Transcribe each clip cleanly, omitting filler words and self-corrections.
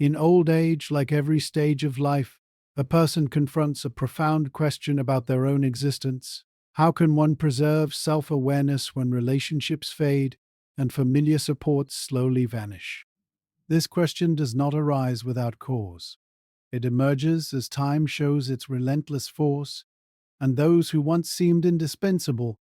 In old age, like every stage of life, a person confronts a profound question about their own existence. How can one preserve self-awareness when relationships fade and familiar supports slowly vanish? This question does not arise without cause. It emerges as time shows its relentless force, and those who once seemed indispensable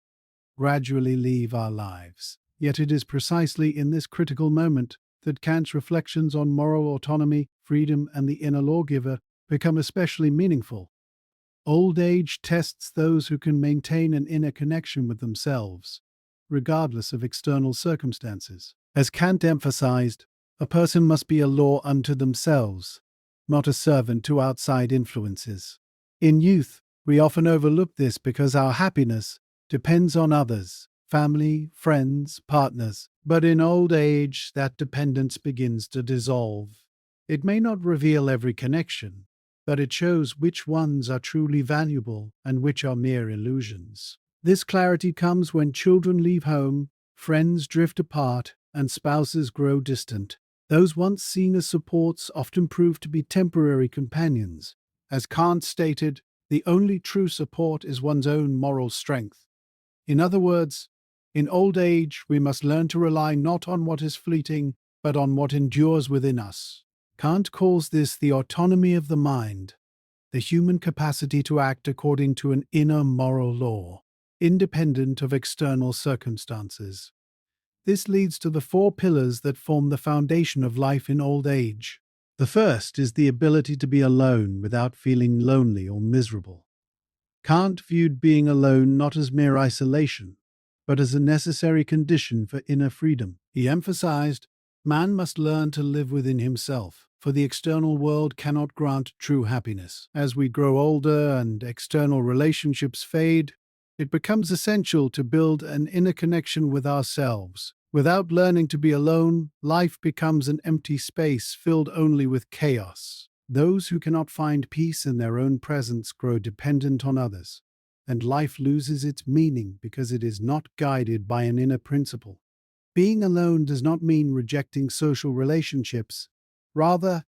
gradually leave our lives. Yet it is precisely in this critical moment that Kant's reflections on moral autonomy, freedom, and the inner lawgiver become especially meaningful. Old age tests those who can maintain an inner connection with themselves, regardless of external circumstances. As Kant emphasized, a person must be a law unto themselves, not a servant to outside influences. In youth, we often overlook this because our happiness depends on others, family, friends, partners. But in old age, that dependence begins to dissolve. It may not reveal every connection, but it shows which ones are truly valuable and which are mere illusions. This clarity comes when children leave home, friends drift apart, and spouses grow distant. Those once seen as supports often prove to be temporary companions. As Kant stated, the only true support is one's own moral strength. In other words, in old age, we must learn to rely not on what is fleeting, but on what endures within us. Kant calls this the autonomy of the mind, the human capacity to act according to an inner moral law, independent of external circumstances. This leads to the four pillars that form the foundation of life in old age. The first is the ability to be alone without feeling lonely or miserable. Kant viewed being alone not as mere isolation, but as a necessary condition for inner freedom. He emphasized, man must learn to live within himself, for the external world cannot grant true happiness. As we grow older and external relationships fade, it becomes essential to build an inner connection with ourselves. Without learning to be alone, life becomes an empty space filled only with chaos. Those who cannot find peace in their own presence grow dependent on others, and life loses its meaning because it is not guided by an inner principle. Being alone does not mean rejecting social relationships. Rather,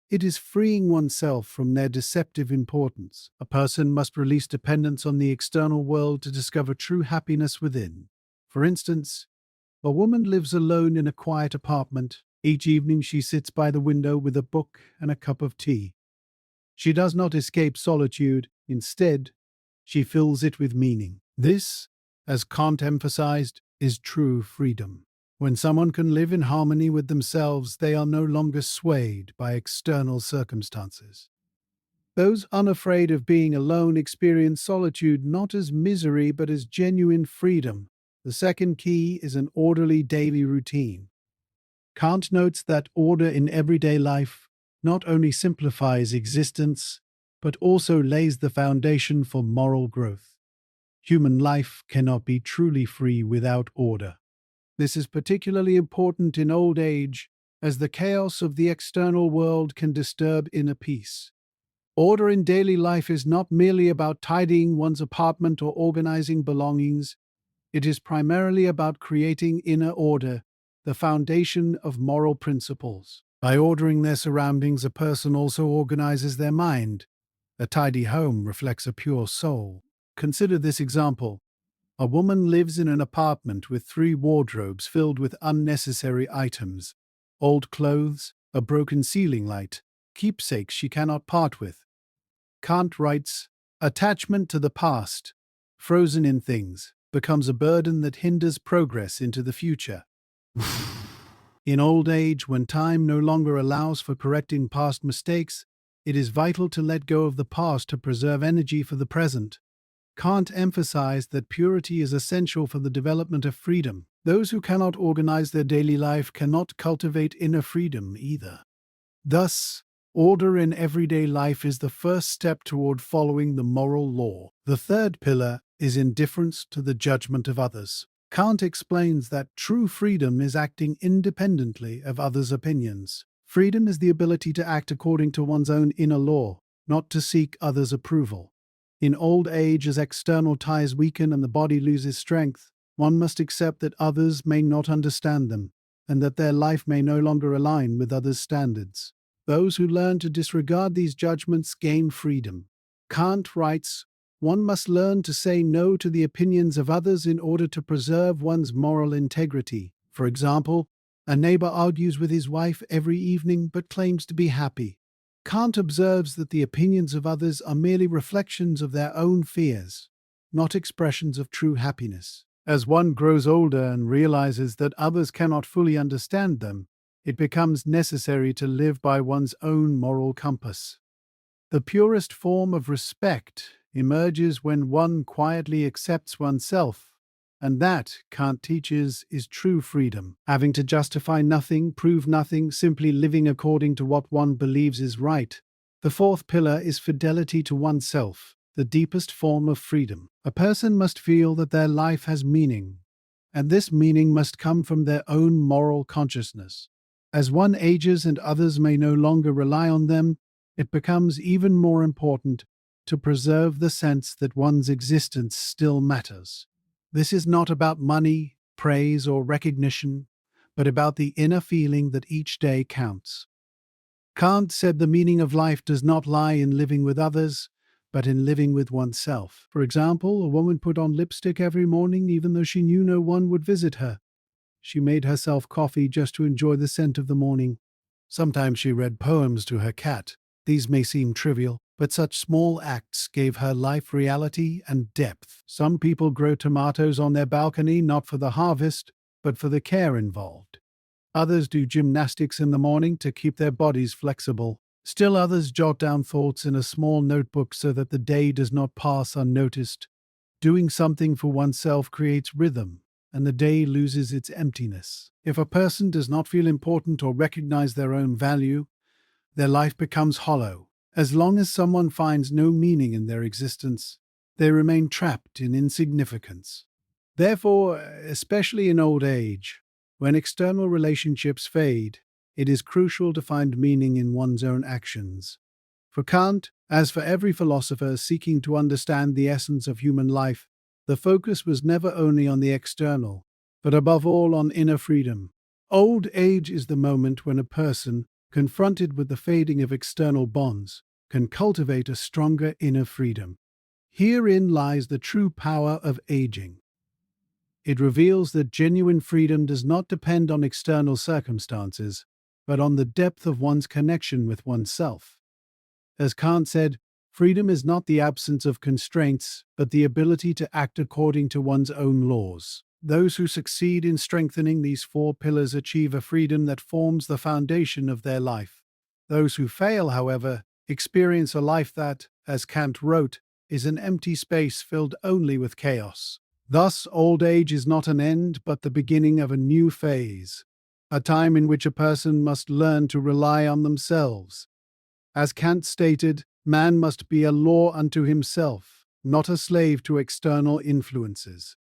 it is freeing oneself from their deceptive importance. A person must release dependence on the external world to discover true happiness within. For instance, a woman lives alone in a quiet apartment. Each evening she sits by the window with a book and a cup of tea. She does not escape solitude. Instead, she fills it with meaning. This, as Kant emphasized, is true freedom. When someone can live in harmony with themselves, they are no longer swayed by external circumstances. Those unafraid of being alone experience solitude not as misery but as genuine freedom. The second key is an orderly daily routine. Kant notes that order in everyday life not only simplifies existence, but also lays the foundation for moral growth. Human life cannot be truly free without order. This is particularly important in old age, as the chaos of the external world can disturb inner peace. Order in daily life is not merely about tidying one's apartment or organizing belongings. It is primarily about creating inner order, the foundation of moral principles. By ordering their surroundings, a person also organizes their mind. A tidy home reflects a pure soul. Consider this example. A woman lives in an apartment with 3 wardrobes filled with unnecessary items, old clothes, a broken ceiling light, keepsakes she cannot part with. Kant writes, attachment to the past, frozen in things, becomes a burden that hinders progress into the future. In old age, when time no longer allows for correcting past mistakes, it is vital to let go of the past to preserve energy for the present. Kant emphasized that purity is essential for the development of freedom. Those who cannot organize their daily life cannot cultivate inner freedom either. Thus, order in everyday life is the first step toward following the moral law. The third pillar is indifference to the judgment of others. Kant explains that true freedom is acting independently of others' opinions. Freedom is the ability to act according to one's own inner law, not to seek others' approval. In old age, as external ties weaken and the body loses strength, one must accept that others may not understand them, and that their life may no longer align with others' standards. Those who learn to disregard these judgments gain freedom. Kant writes, "One must learn to say no to the opinions of others in order to preserve one's moral integrity." For example, a neighbor argues with his wife every evening but claims to be happy. Kant observes that the opinions of others are merely reflections of their own fears, not expressions of true happiness. As one grows older and realizes that others cannot fully understand them, it becomes necessary to live by one's own moral compass. The purest form of respect emerges when one quietly accepts oneself, and that, Kant teaches, is true freedom. Having to justify nothing, prove nothing, simply living according to what one believes is right. The fourth pillar is fidelity to oneself, the deepest form of freedom. A person must feel that their life has meaning, and this meaning must come from their own moral consciousness. As one ages and others may no longer rely on them, it becomes even more important to preserve the sense that one's existence still matters. This is not about money, praise, or recognition, but about the inner feeling that each day counts. Kant said the meaning of life does not lie in living with others, but in living with oneself. For example, a woman put on lipstick every morning even though she knew no one would visit her. She made herself coffee just to enjoy the scent of the morning. Sometimes she read poems to her cat. These may seem trivial, but such small acts gave her life reality and depth. Some people grow tomatoes on their balcony not for the harvest, but for the care involved. Others do gymnastics in the morning to keep their bodies flexible. Still others jot down thoughts in a small notebook so that the day does not pass unnoticed. Doing something for oneself creates rhythm, and the day loses its emptiness. If a person does not feel important or recognize their own value, their life becomes hollow. As long as someone finds no meaning in their existence, they remain trapped in insignificance. Therefore, especially in old age, when external relationships fade, it is crucial to find meaning in one's own actions. For Kant, as for every philosopher seeking to understand the essence of human life, the focus was never only on the external, but above all on inner freedom. Old age is the moment when a person, confronted with the fading of external bonds, can cultivate a stronger inner freedom. Herein lies the true power of aging. It reveals that genuine freedom does not depend on external circumstances, but on the depth of one's connection with oneself. As Kant said, freedom is not the absence of constraints, but the ability to act according to one's own laws. Those who succeed in strengthening these four pillars achieve a freedom that forms the foundation of their life. Those who fail, however, experience a life that, as Kant wrote, is an empty space filled only with chaos. Thus, old age is not an end, but the beginning of a new phase, a time in which a person must learn to rely on themselves. As Kant stated, man must be a law unto himself, not a slave to external influences.